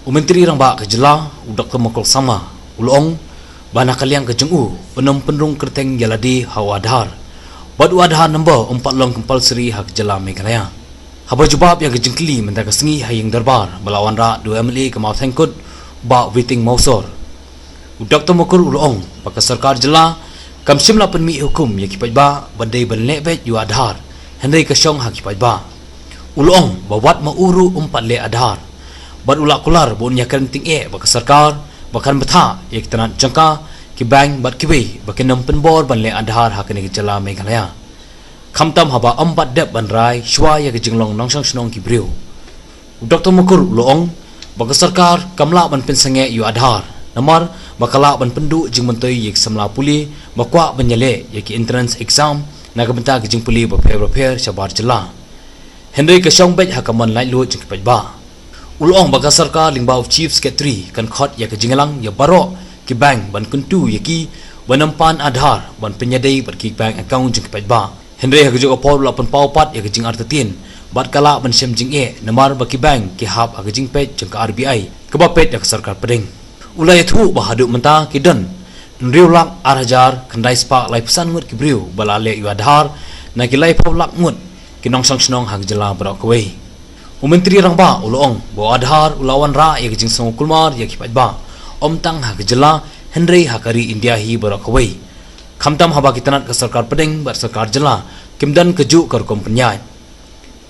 Menteri Rangba Kejela Dr Mukul sama ulong bana kaliang kejeng'u penom pynrung kyrteng jaladi hau Aadhar badu Aadhar nombor 4 long compulsory hak Kejela Meghalaya. Haba jubab yang kejengkeli mentaka sengi hayang darbar balawan ra 2 MLA kemau thengkut ba witing mausor. Dr Mukul ulong baka sarkar jela kam simla penmi hukum ya kipai ba bandai benlebet yu Aadhar Henry kasyong hak kipai ba. Ulong bawat mauru 4 le Aadhar bad ulak kular bon nyakan ting baka sarkar bakan betha ya kitanan jangka ki bank bad kiwe bakin nam penbor ban le Aadhar hak ni Kejela Meghalaya. Khamtam haba 4 dep ban rai shwa ya kejinglong nongsang snong ki briu. Dr Mukul ulong baka sarkar kamla ban pensange yu Aadhar namar bakala ban pendu jing mentoi yek samla puli bakwa banyale yek entrance exam naga benta jing puli ba prepare sabar jela. Henry kasyong bet hakaman lai lu jing kipai ba. Ulong baka sarkar lingbau chief secretary kan khot ya kejingalang ya baro ki bank ban kuntu yaki banampan Aadhar ban penyadai ban ki bank account jing kipai ba. Henry hakajo apol lapan paupat ya kejing artatin bat kala ban sem jing namar baki bank ki hab hakajing pet jing ka RBI kebapet ya sarkar pedeng. Ulai thu bahaduk menta kidan nriu lak arhajar kandai spa lai pesan ngut kibriu balale yu Aadhar na kilai pau lak ngut kinong sang snong hak Kejela berak kawai. Menteri Rangba ulong bo Aadhar ulawan ra ya kejing sang kulmar ya kipat ba tang hak Kejela Henry hakari India hi berak kawai. Khamtam haba kitanat ke sarkar pedeng bar sarkar jela kimdan keju kar kompenyat.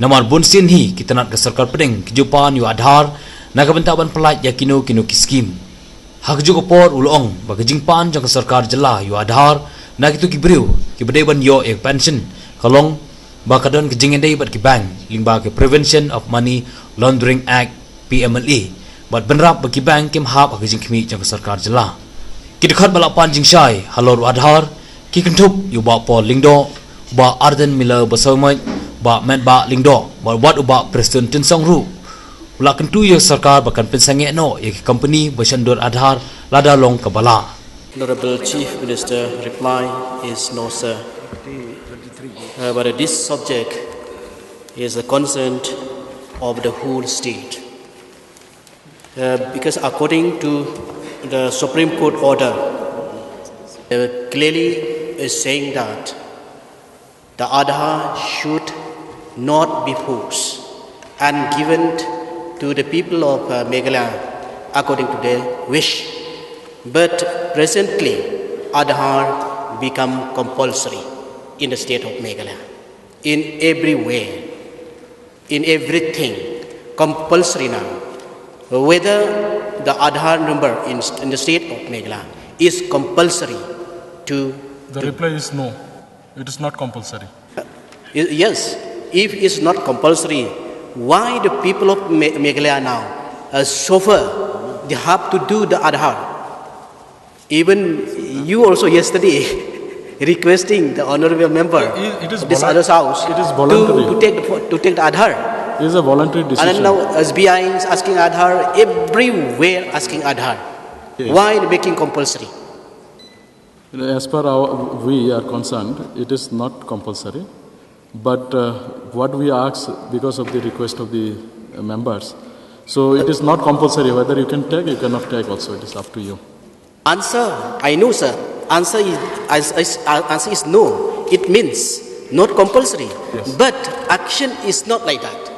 Namar bunsin hi kitanat ke sarkar pedeng kejupan yu Aadhar naga bentaban pelat ya kino kiskim. Hak juga por ulong bagi jingpan jang sarkar jela yu Aadhar nak itu kibriu kibadai ban yo ek pension kalong bakadon kejingendai bat ki bank lingba ke Prevention of Money Laundering Act PMLA bat benrap bagi bank kim hab hak jing kimi jang sarkar jela kidkhat balapan jing syai halor Aadhar ki kentup yu ba por lingdo ba Arden Miller basomai ba met ba lingdo ba wat uba Preston Tinsong Ru ula kentu ya sarkar bakan pensange no ya company basandur Aadhar lada long kabala. Honorable Chief Minister reply is no sir. But this subject is a concern of the whole state. Because according to the Supreme Court order, clearly is saying that the Aadhar should not be forced and given to the people of Meghalaya according to their wish. But presently, Aadhar become compulsory in the state of Meghalaya. In every way, in everything, compulsory now. Whether the Aadhar number in the state of Meghalaya is compulsory to... The reply is no, it is not compulsory. Yes, if it is not compulsory, why the people of Meghalaya now suffer? They have to do the Aadhar. Even you also yesterday requesting the honorable member of this other's house to take the Aadhar. It is a voluntary decision. And now SBI is asking Aadhar, everywhere asking Aadhar. Yes. Why making compulsory? As per we are concerned, it is not compulsory. But what we ask because of the request of the members, so it is not compulsory. Whether you can take, you cannot take also. It is up to you. Answer, I know, sir. Answer is no. It means not compulsory. Yes. But action is not like that.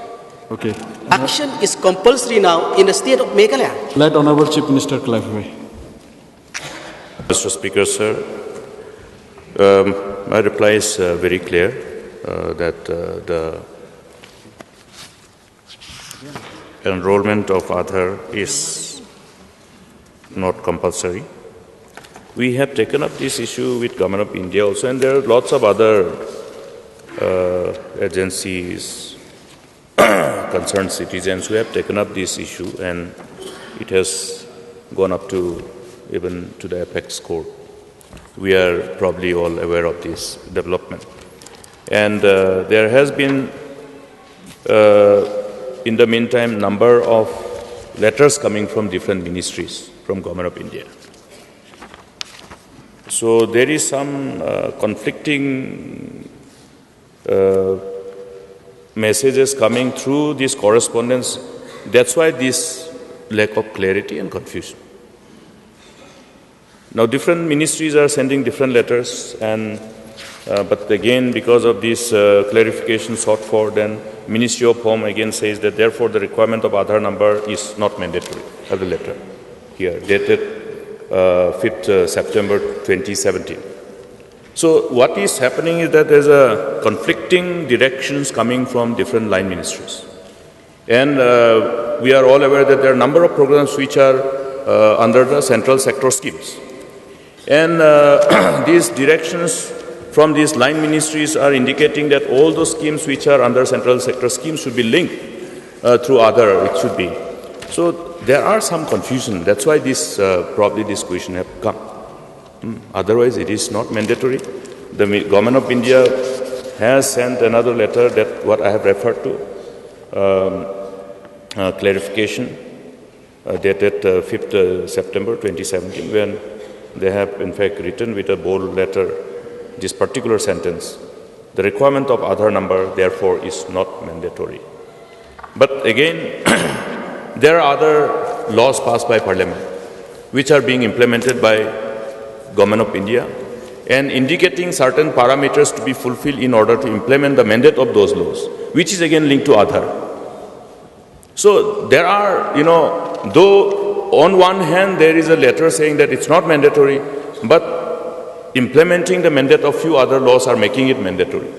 Okay. Action is compulsory now in the state of Meghalaya. Let Honorable Chief Minister clarify. Mr. Speaker, sir, my reply is very clear that the enrollment of Aadhar is not compulsory. We have taken up this issue with Government of India also, and there are lots of other agencies, concerned citizens who have taken up this issue, and it has gone up to even to the apex court. We are probably all aware of this development. And there has been, in the meantime, number of letters coming from different ministries from Government of India. So there is some conflicting messages coming through this correspondence. That's why this lack of clarity and confusion. Now, different ministries are sending different letters, and but again, because of this clarification sought for, then Ministry of Home again says that therefore the requirement of Aadhar number is not mandatory. I have the letter here, dated 5th September 2017. So what is happening is that there's a conflicting directions coming from different line ministries. And we are all aware that there are a number of programs which are under the central sector schemes. And these directions from these line ministries are indicating that all those schemes which are under central sector schemes should be linked through Aadhar, it should be. So there are some confusion. That's why this probably this question have come. Otherwise, it is not mandatory. The Government of India has sent another letter that what I have referred to, clarification dated 5th September 2017, when they have in fact written with a bold letter this particular sentence: the requirement of Aadhar number therefore is not mandatory. But again, there are other laws passed by Parliament which are being implemented by Government of India and indicating certain parameters to be fulfilled in order to implement the mandate of those laws, which is again linked to Aadhar. So there are, though on one hand there is a letter saying that it's not mandatory, but implementing the mandate of few other laws are making it mandatory.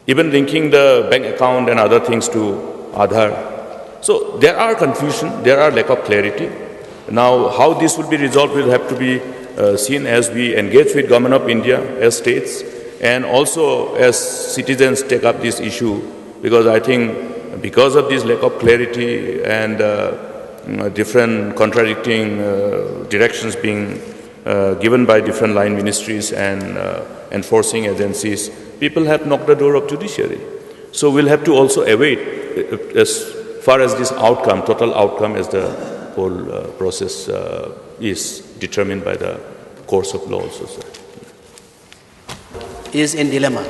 Even linking the bank account and other things to Aadhar. So there are confusion, there are lack of clarity. Now how this will be resolved will have to be seen as we engage with Government of India, as states, and also as citizens take up this issue, because I think because of this lack of clarity and different contradicting directions being given by different line ministries and enforcing agencies, people have knocked the door of judiciary. So we'll have to also await as far as this outcome, total outcome, as the whole process is determined by the course of law also, sir. Is in dilemma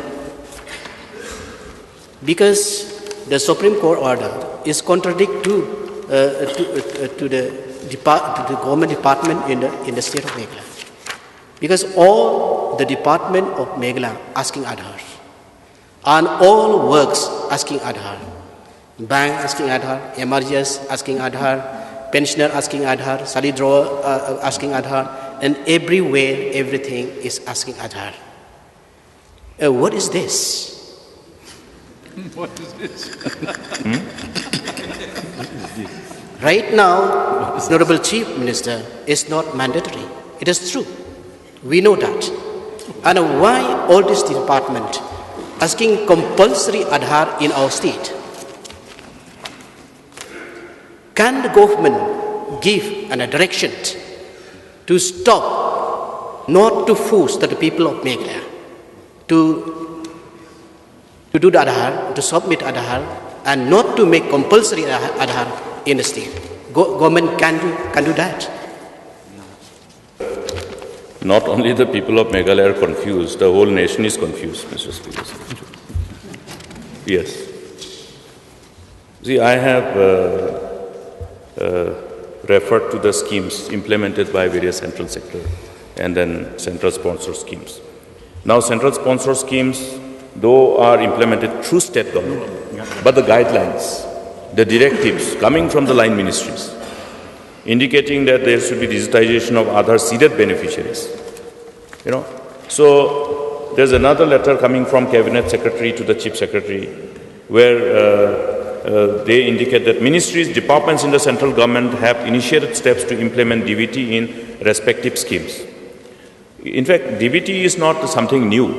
because the Supreme Court order is contradict to the government department in the state of Meghalaya, because all the department of Meghalaya asking Aadhar, and all works asking Aadhar, bank asking Aadhar, emergers asking Aadhar, pensioner asking Aadhar, salary drawer asking Aadhar, and everywhere everything is asking Aadhar. What is this? What is this? Right now, Honorable Chief Minister, is not mandatory. It is true. We know that. And why all this department asking compulsory Aadhar in our state? Can the government give a direction to stop, not to force the people of Meghalaya to do the Aadhar, to submit Aadhar, and not to make compulsory Aadhar in the state? Government can do that. Not only the people of Meghalaya are confused, the whole nation is confused, Mr. Speaker. Yes. See, I have referred to the schemes implemented by various central sector and then central sponsor schemes. Now, central sponsor schemes, though, are implemented through state government, but the guidelines, the directives coming from the line ministries, indicating that there should be digitization of Aadhar seeded beneficiaries. So there's another letter coming from Cabinet Secretary to the Chief Secretary, where they indicate that ministries, departments in the central government have initiated steps to implement DBT in respective schemes. In fact, DBT is not something new,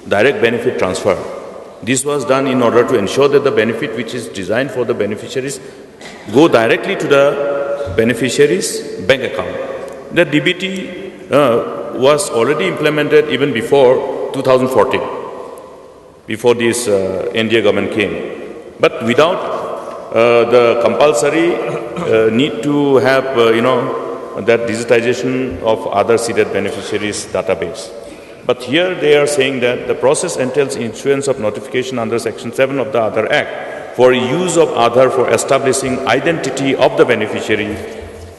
direct benefit transfer. This was done in order to ensure that the benefit which is designed for the beneficiaries go directly to the beneficiary's bank account. The DBT was already implemented even before 2014, before this NDA government came. But without the compulsory need to have, that digitization of Aadhar seeded beneficiaries database. But here they are saying that the process entails issuance of notification under Section 7 of the Aadhar Act for use of Aadhar for establishing identity of the beneficiary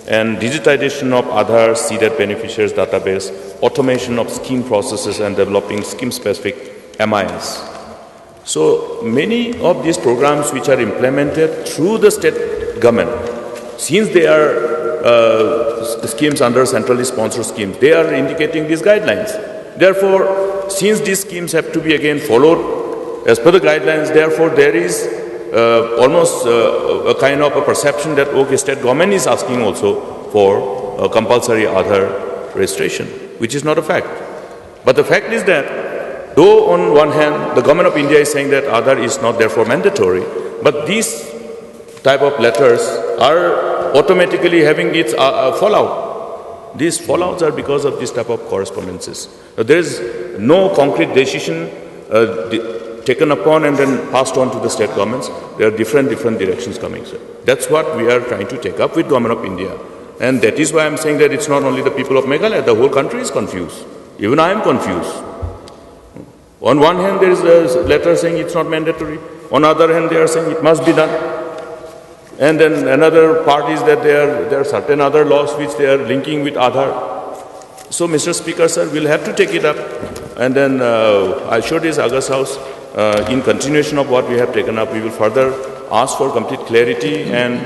and digitization of Aadhar seeded beneficiaries database, automation of scheme processes and developing scheme-specific MIS. So many of these programs which are implemented through the state government, since they are schemes under centrally sponsored schemes, they are indicating these guidelines. Therefore, since these schemes have to be again followed as per the guidelines, therefore there is almost a kind of a perception that okay, state government is asking also for compulsory Aadhar registration, which is not a fact. But the fact is that though on one hand the government of India is saying that Aadhar is not therefore mandatory, but these type of letters are automatically having its fallout. These fallouts are because of this type of correspondences. There is no concrete decision taken upon and then passed on to the state governments. There are different directions coming. So that's what we are trying to take up with government of India. And that is why I'm saying that it's not only the people of Meghalaya, the whole country is confused. Even I am confused. On one hand, there is a letter saying it's not mandatory. On the other hand, they are saying it must be done. And then another part is that there are certain other laws which they are linking with Aadhar. So, Mr. Speaker, sir, we'll have to take it up. And then I assure this August House, in continuation of what we have taken up, we will further ask for complete clarity. And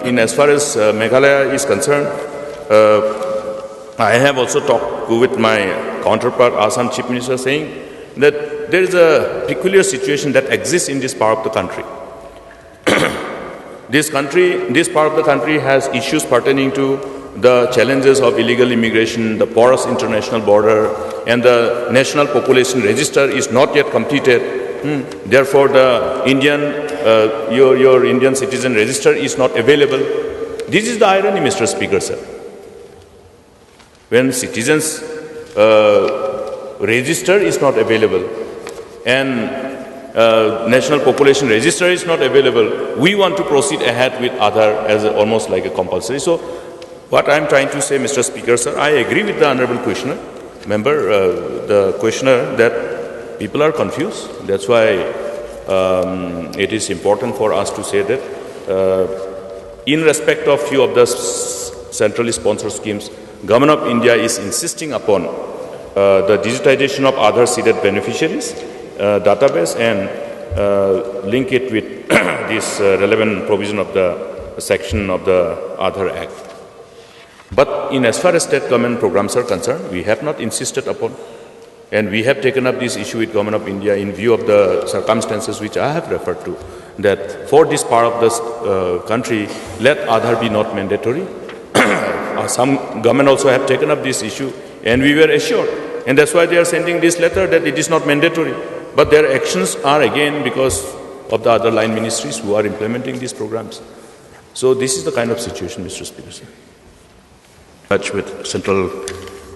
in as far as Meghalaya is concerned, I have also talked with my counterpart, Assam Chief Minister, saying that there is a peculiar situation that exists in this part of the country. This part of the country has issues pertaining to the challenges of illegal immigration, the porous international border, and the national population register is not yet completed. Therefore, the your Indian citizen register is not available. This is the irony, Mr. Speaker, sir. When citizens register is not available and national population register is not available, we want to proceed ahead with Aadhar as almost like a compulsory. So, what I am trying to say, Mr. Speaker, sir, I agree with the honourable questioner, the questioner, that people are confused. That's why it is important for us to say that in respect of few of the centrally sponsored schemes, Government of India is insisting upon the digitization of Aadhar seeded beneficiaries database and link it with this relevant provision of the section of the Aadhar Act. But in as far as state government programs are concerned, we have not insisted upon, and we have taken up this issue with Government of India in view of the circumstances which I have referred to, that for this part of the country, let Aadhar be not mandatory. Some government also have taken up this issue, and we were assured, and that's why they are sending this letter that it is not mandatory. But their actions are again because of the other line ministries who are implementing these programs. So this is the kind of situation, Mr. Speaker. Touch with central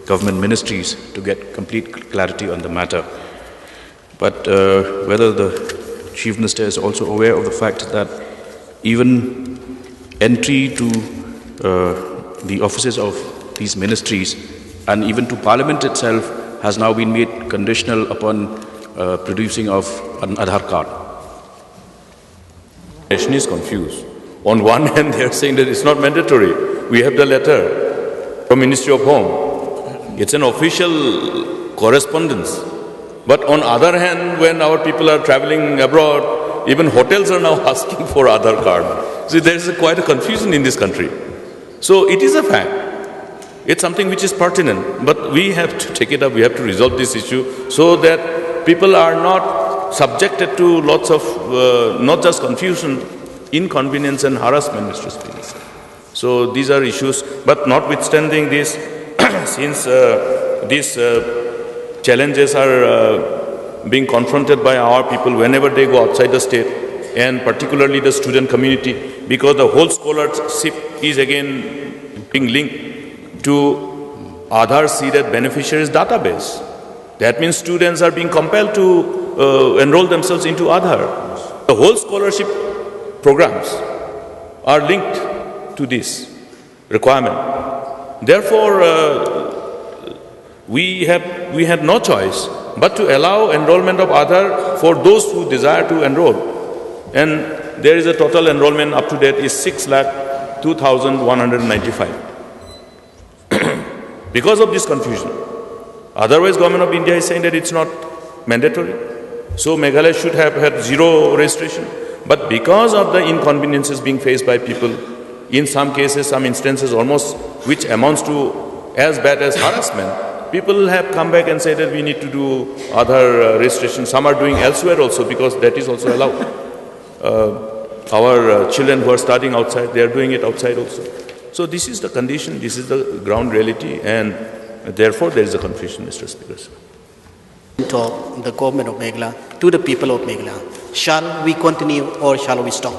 government ministries to get complete clarity on the matter. But whether the Chief Minister is also aware of the fact that even entry to the offices of these ministries and even to Parliament itself has now been made conditional upon producing of an Aadhar card. The nation is confused. On one hand, they are saying that it's not mandatory. We have the letter from Ministry of Home. It's an official correspondence. But on other hand, when our people are traveling abroad, even hotels are now asking for Aadhar card. See, there is quite a confusion in this country. So it is a fact. It's something which is pertinent. But we have to take it up. We have to resolve this issue so that people are not subjected to lots of, not just confusion, inconvenience and harassment, Mr. Speaker. So these are issues. But notwithstanding this, since these challenges are being confronted by our people whenever they go outside the state, and particularly the student community, because the whole scholarship is again being linked to Aadhar seeded beneficiaries database. That means students are being compelled to enroll themselves into Aadhar. The whole scholarship programs are linked to this requirement. Therefore, we had no choice but to allow enrollment of Aadhar for those who desire to enroll. And there is a total enrollment up to date is 6,02,195. Because of this confusion. Otherwise, Government of India is saying that it's not mandatory. So Meghalaya should have had zero registration. But because of the inconveniences being faced by people, in some cases, some instances almost, which amounts to as bad as harassment, people have come back and said that we need to do other registration. Some are doing elsewhere also because that is also allowed. Our children who are studying outside, they are doing it outside also. So this is the condition, this is the ground reality, and therefore there is a confusion, Mr. Speaker. To the government of Meghalaya, to the people of Meghalaya, shall we continue or shall we stop?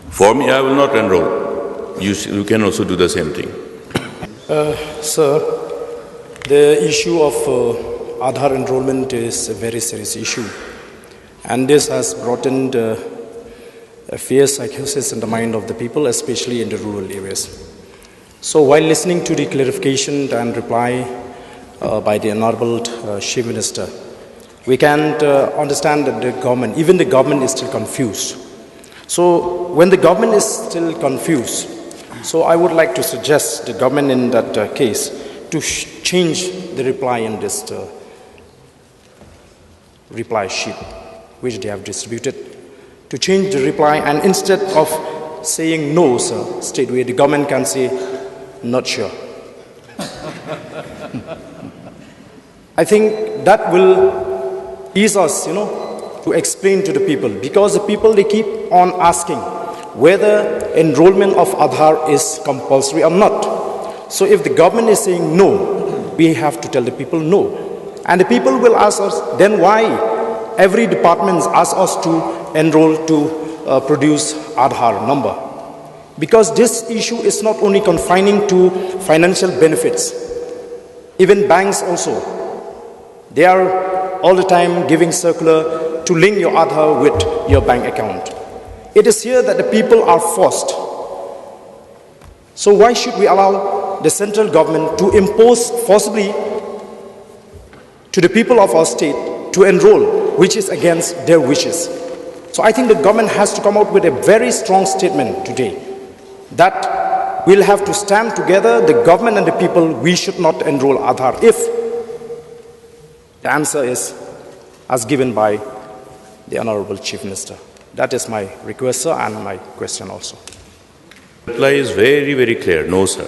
For me, I will not enroll. You can also do the same thing. Sir, the issue of Aadhar enrollment is a very serious issue, and this has brought in a fierce psychosis in the mind of the people, especially in the rural areas. So while listening to the clarification and reply by the Honorable Chief Minister, we can understand that the government, even the government, is still confused. So when the government is still confused, so I would like to suggest the government in that case to change the reply in this reply sheet which they have distributed, to change the reply, and instead of saying no, sir, straightway the government can say not sure. I think that will ease us, to explain to the people, because the people, they keep on asking whether enrollment of Aadhar is compulsory or not. So if the government is saying no, we have to tell the people no. And the people will ask us, then why every department asks us to enroll to produce Aadhar number? Because this issue is not only confining to financial benefits, even banks also. They are all the time giving circular to link your Aadhar with your bank account. It is here that the people are forced. So why should we allow the central government to impose forcibly to the people of our state to enroll, which is against their wishes? So I think the government has to come out with a very strong statement today that we'll have to stand together, the government and the people. We should not enroll Aadhar if the answer is as given by the Honorable Chief Minister. That is my request, sir, and my question also. The reply is very, very clear. No, sir.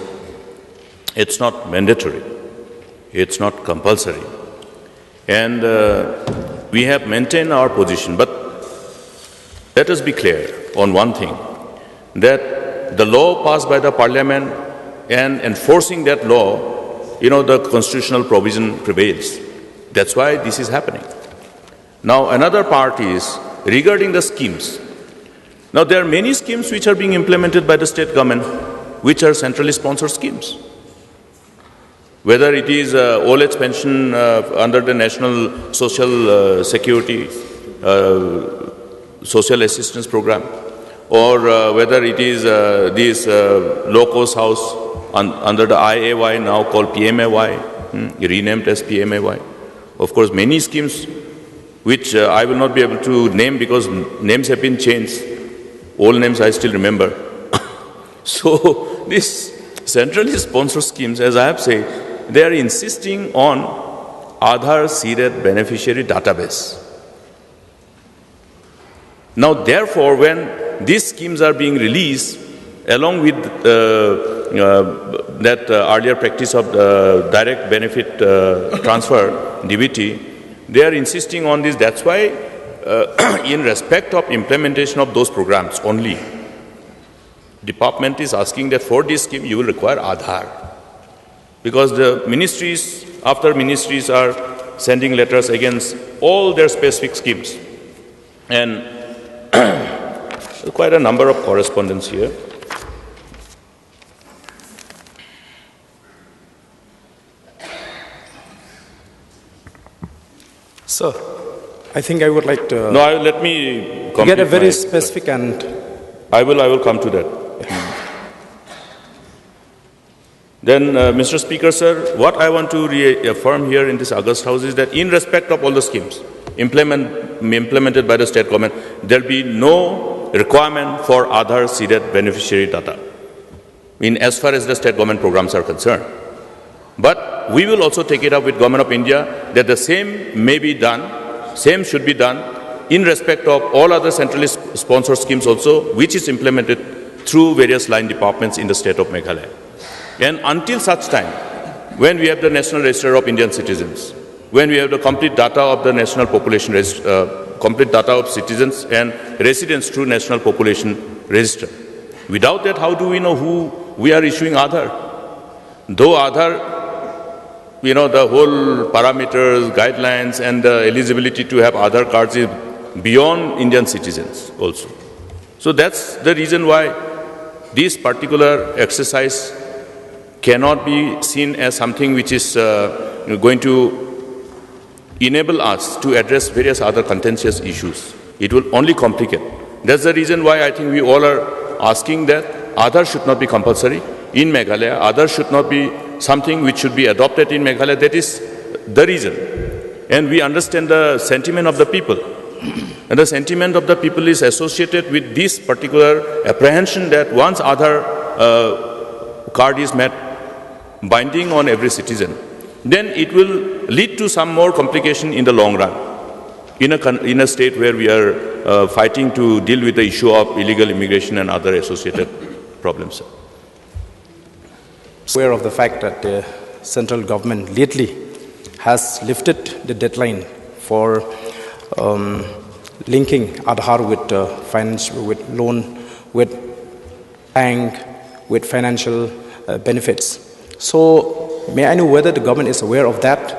It's not mandatory. It's not compulsory. And we have maintained our position. But let us be clear on one thing, that the law passed by the Parliament and enforcing that law, the constitutional provision prevails. That's why this is happening. Now, another part is regarding the schemes. Now, there are many schemes which are being implemented by the state government, which are centrally sponsored schemes. Whether it is old age pension under the National Social Security Social Assistance Program, or whether it is this low-cost house under the IAY, now called PMAY, renamed as PMAY. Of course, many schemes which I will not be able to name because names have been changed. Old names I still remember. So these centrally sponsored schemes, as I have said, they are insisting on Aadhar seeded beneficiary database. Now, therefore, when these schemes are being released, along with that earlier practice of direct benefit transfer, DBT, they are insisting on this. That's why, in respect of implementation of those programs only, department is asking that for this scheme you will require Aadhar. Because the ministries, after ministries, are sending letters against all their specific schemes. And quite a number of correspondence here. Sir, I think I would like to let me get a very specific and... I will come to that. Then, Mr. Speaker, sir, what I want to reaffirm here in this August House is that in respect of all the schemes implemented by the state government, there will be no requirement for Aadhar seeded beneficiary data as far as the state government programs are concerned. But we will also take it up with Government of India that the same may be done, same should be done in respect of all other centrally sponsored schemes also, which is implemented through various line departments in the state of Meghalaya. And until such time, when we have the National Register of Indian Citizens, when we have the complete data of the national population, complete data of citizens and residents through National Population Register. Without that, how do we know who we are issuing Aadhar? Though Aadhar, the whole parameters, guidelines and the eligibility to have Aadhar cards is beyond Indian citizens also. So that's the reason why this particular exercise cannot be seen as something which is going to enable us to address various other contentious issues. It will only complicate. That's the reason why I think we all are asking that Aadhar should not be compulsory in Meghalaya. Aadhar should not be something which should be adopted in Meghalaya. That is the reason. And we understand the sentiment of the people. And the sentiment of the people is associated with this particular apprehension that once Aadhar card is made binding on every citizen, then it will lead to some more complication in the long run in a state where we are fighting to deal with the issue of illegal immigration and other associated problems. Aware of the fact that the central government lately has lifted the deadline for linking Aadhar with loan, with bank, with financial benefits. So may I know whether the government is aware of that?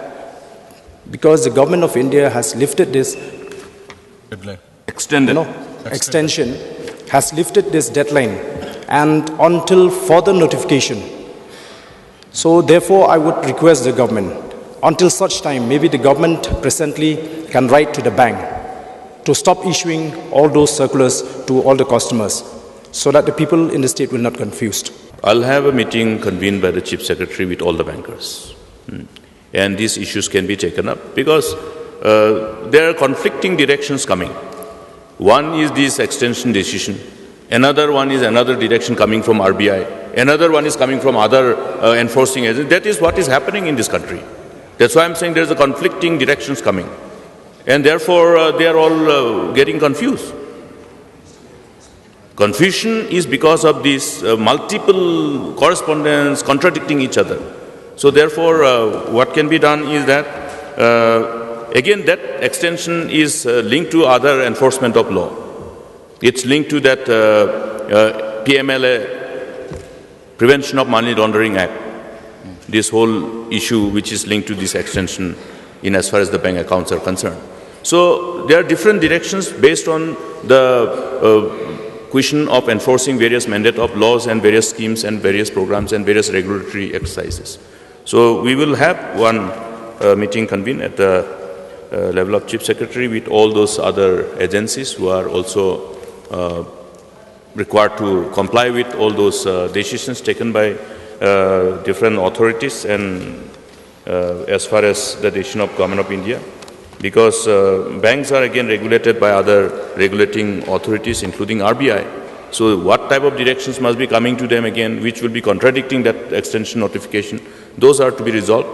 Because the government of India has lifted this extension, has lifted this deadline and until further notification. So therefore I would request the government, until such time, maybe the government presently can write to the bank to stop issuing all those circulars to all the customers so that the people in the state will not be confused. I'll have a meeting convened by the Chief Secretary with all the bankers. And these issues can be taken up because there are conflicting directions coming. One is this extension decision. Another one is another direction coming from RBI. Another one is coming from other enforcing agents. That is what is happening in this country. That's why I'm saying there's a conflicting directions coming. And therefore, they are all getting confused. Confusion is because of these multiple correspondence contradicting each other. So therefore, what can be done is that, again, that extension is linked to other enforcement of law. It's linked to that PMLA, Prevention of Money Laundering Act, this whole issue which is linked to this extension in as far as the bank accounts are concerned. So there are different directions based on the question of enforcing various mandate of laws and various schemes and various programs and various regulatory exercises. So we will have one meeting convened at the level of Chief Secretary with all those other agencies who are also required to comply with all those decisions taken by different authorities and as far as the decision of Government of India. Because banks are again regulated by other regulating authorities including RBI. So what type of directions must be coming to them again which will be contradicting that extension notification, those are to be resolved.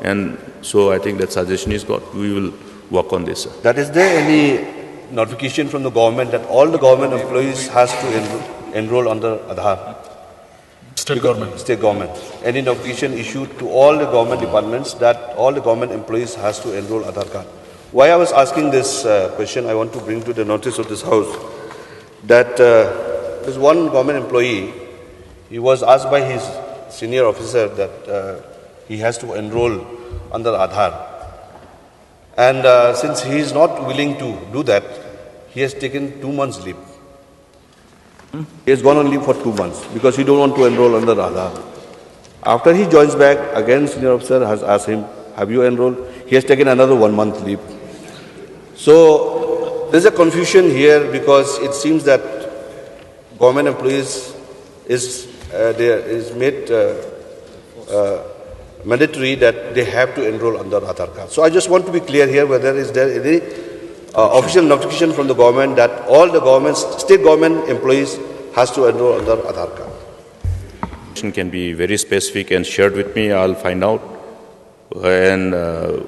And so I think that suggestion is got. We will work on this. That is there any notification from the government that all the government employees has to enroll under Aadhar? State government. State government. Any notification issued to all the government departments that all the government employees has to enroll Aadhar card? Why I was asking this question, I want to bring to the notice of this House that there's one government employee, he was asked by his senior officer that he has to enroll under Aadhar. And since he is not willing to do that, he has taken 2 months leave. He has gone on leave for 2 months because he don't want to enroll under Aadhar. After he joins back, again senior officer has asked him, have you enrolled? He has taken another 1 month leave. So there's a confusion here because it seems that government employees is made mandatory that they have to enroll under Aadhar card. So I just want to be clear here whether is there any official notification from the government that all the state government employees has to enroll under Aadhar card. Can be very specific and shared with me. I'll find out and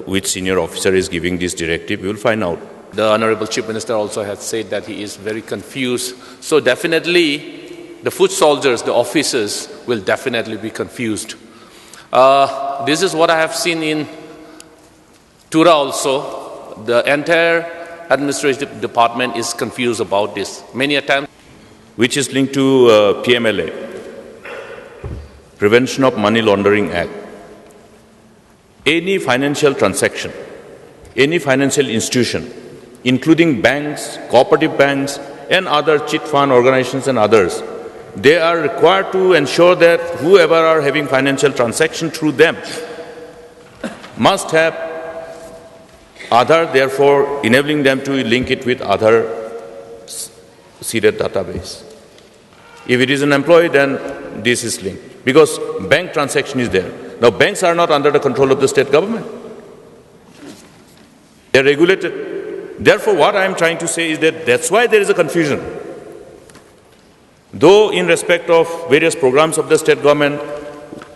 which senior officer is giving this directive. We will find out. The Honorable Chief Minister also has said that he is very confused. So definitely the foot soldiers, the officers will definitely be confused. This is what I have seen in Tura also. The entire administrative department is confused about this. Many attempts. Which is linked to PMLA. Prevention of Money Laundering Act. Any financial transaction, any financial institution, including banks, cooperative banks, and other chit fund organizations and others, they are required to ensure that whoever are having financial transaction through them must have Aadhar, therefore enabling them to link it with Aadhar seeded database. If it is an employee, then this is linked. Because bank transaction is there. Now, banks are not under the control of the state government. They are regulated. Therefore, what I am trying to say is that that's why there is a confusion. Though in respect of various programs of the state government,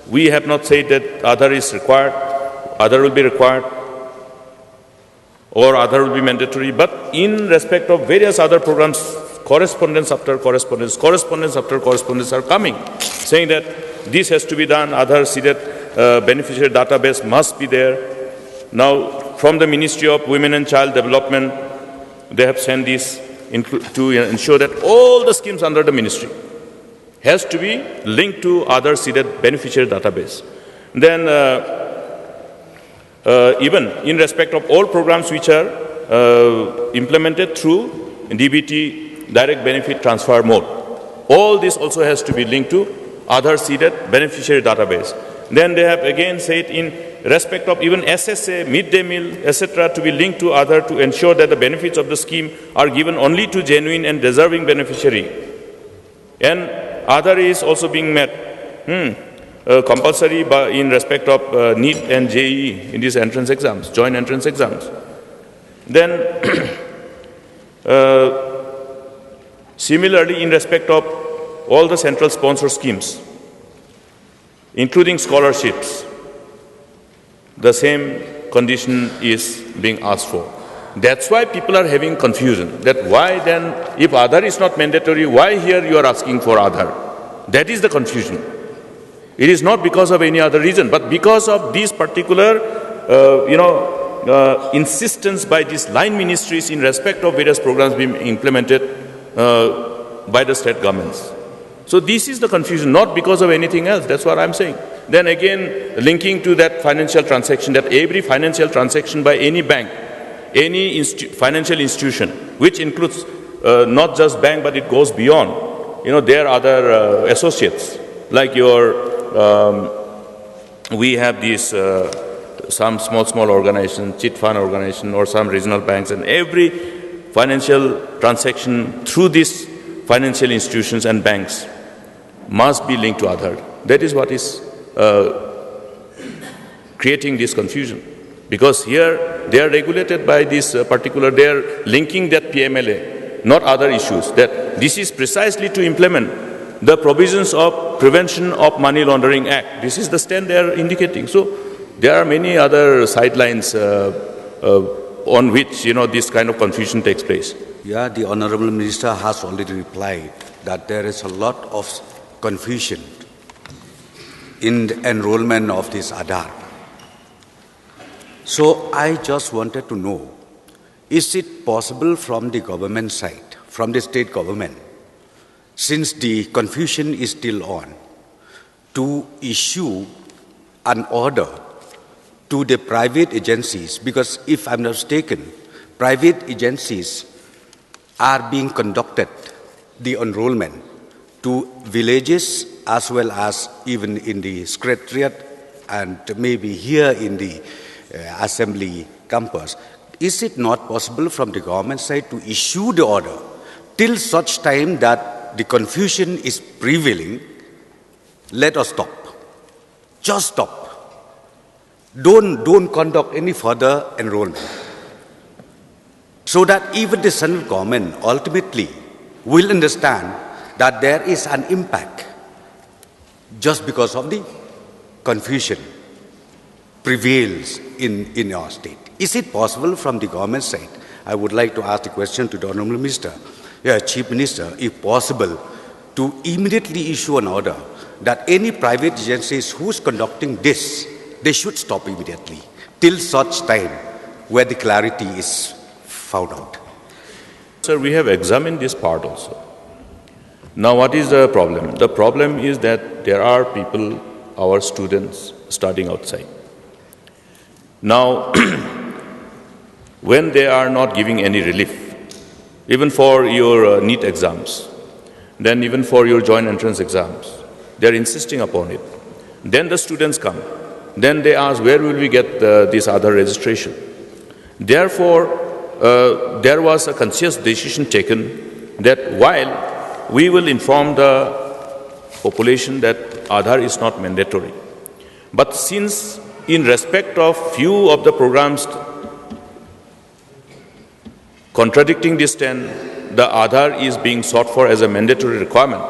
we have not said that Aadhar is required, Aadhar will be required, or Aadhar will be mandatory, but in respect of various other programs, correspondence after correspondence, correspondence after correspondence are coming, saying that this has to be done, Aadhar seeded beneficiary database must be there. Now, from the Ministry of Women and Child Development, they have sent this to ensure that all the schemes under the ministry has to be linked to Aadhar seeded beneficiary database. Then, even in respect of all programs which are implemented through DBT, direct benefit transfer mode, all this also has to be linked to Aadhar seeded beneficiary database. Then they have again said in respect of even SSA, midday meal, etc., to be linked to Aadhar to ensure that the benefits of the scheme are given only to genuine and deserving beneficiary. And Aadhar is also being met compulsory in respect of NEET and JEE in these entrance exams, joint entrance exams. Then similarly in respect of all the central sponsor schemes, including scholarships, the same condition is being asked for. That's why people are having confusion, that why then, if Aadhar is not mandatory, why here you are asking for Aadhar? That is the confusion. It is not because of any other reason, but because of these particular, insistence by these line ministries in respect of various programs being implemented by the state governments. So this is the confusion, not because of anything else. That's what I'm saying. Then again, linking to that financial transaction, that every financial transaction by any bank, any financial institution, which includes not just bank, but it goes beyond. There are other associates, like we have these some small organization, chit fund organization, or some regional banks, and every financial transaction through these financial institutions and banks must be linked to Aadhar. That is what is creating this confusion. Because here they are regulated by this particular, they are linking that PMLA, not other issues. That this is precisely to implement the provisions of Prevention of Money Laundering Act. This is the stand they are indicating. So there are many other sidelines on which this kind of confusion takes place. Yeah, the Honorable Minister has already replied that there is a lot of confusion in the enrollment of this Aadhar. So I just wanted to know, is it possible from the government side, from the state government, since the confusion is still on, to issue an order to the private agencies? Because if I'm not mistaken, private agencies are being conducted the enrollment to villages as well as even in the secretariat and maybe here in the assembly campus. Is it not possible from the government side to issue the order till such time that the confusion is prevailing? Let us stop. Just stop. Don't conduct any further enrollment. so that even the central government ultimately will understand that there is an impact just because of the confusion prevails in our state. Is it possible from the government side? I would like to ask the question to the Honourable Minister, Chief Minister, if possible, to immediately issue an order that any private agencies who's conducting this, they should stop immediately till such time where the clarity is found out. Sir, we have examined this part also. Now, what is the problem? The problem is that there are people, our students, studying outside. Now, when they are not giving any relief, even for your NEET exams, then even for your joint entrance exams, they are insisting upon it. Then the students come. Then they ask, where will we get this Aadhar registration? Therefore, there was a conscious decision taken that while we will inform the population that Aadhar is not mandatory, but since in respect of few of the programs contradicting this stand, the Aadhar is being sought for as a mandatory requirement.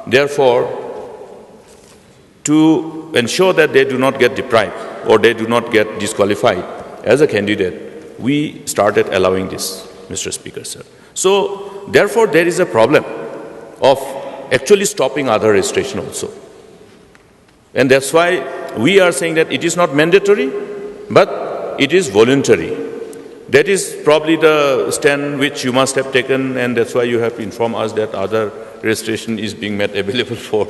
Therefore, to ensure that they do not get deprived or they do not get disqualified as a candidate, we started allowing this, Mr. Speaker, sir. So, therefore, there is a problem of actually stopping Aadhar registration also. And that's why we are saying that it is not mandatory, but it is voluntary. That is probably the stand which you must have taken, and that's why you have informed us that Aadhar registration is being made available for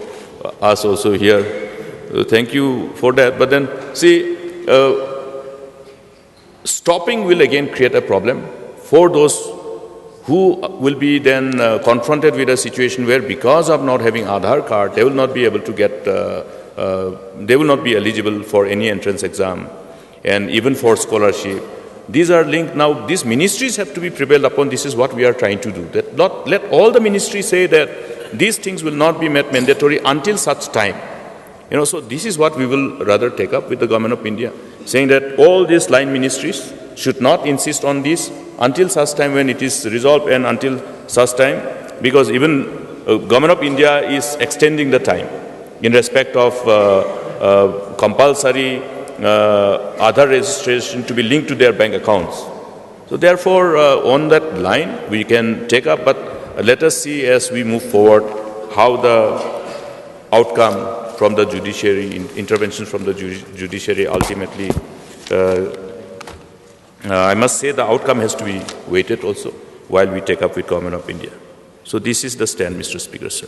us also here. Thank you for that. But then, see, stopping will again create a problem for those who will be then confronted with a situation where because of not having Aadhar card, they will not be able to get, they will not be eligible for any entrance exam and even for scholarship. These are linked. Now, these ministries have to be prevailed upon. This is what we are trying to do. That not let all the ministries say that these things will not be made mandatory until such time. So this is what we will rather take up with the Government of India, saying that all these line ministries should not insist on this until such time when it is resolved and until such time, because even Government of India is extending the time in respect of compulsory Aadhar registration to be linked to their bank accounts. So therefore, on that line, we can take up, but let us see as we move forward how the outcome from the judiciary, intervention from the judiciary ultimately, I must say the outcome has to be weighted also while we take up with Government of India. So this is the stand, Mr. Speaker, sir.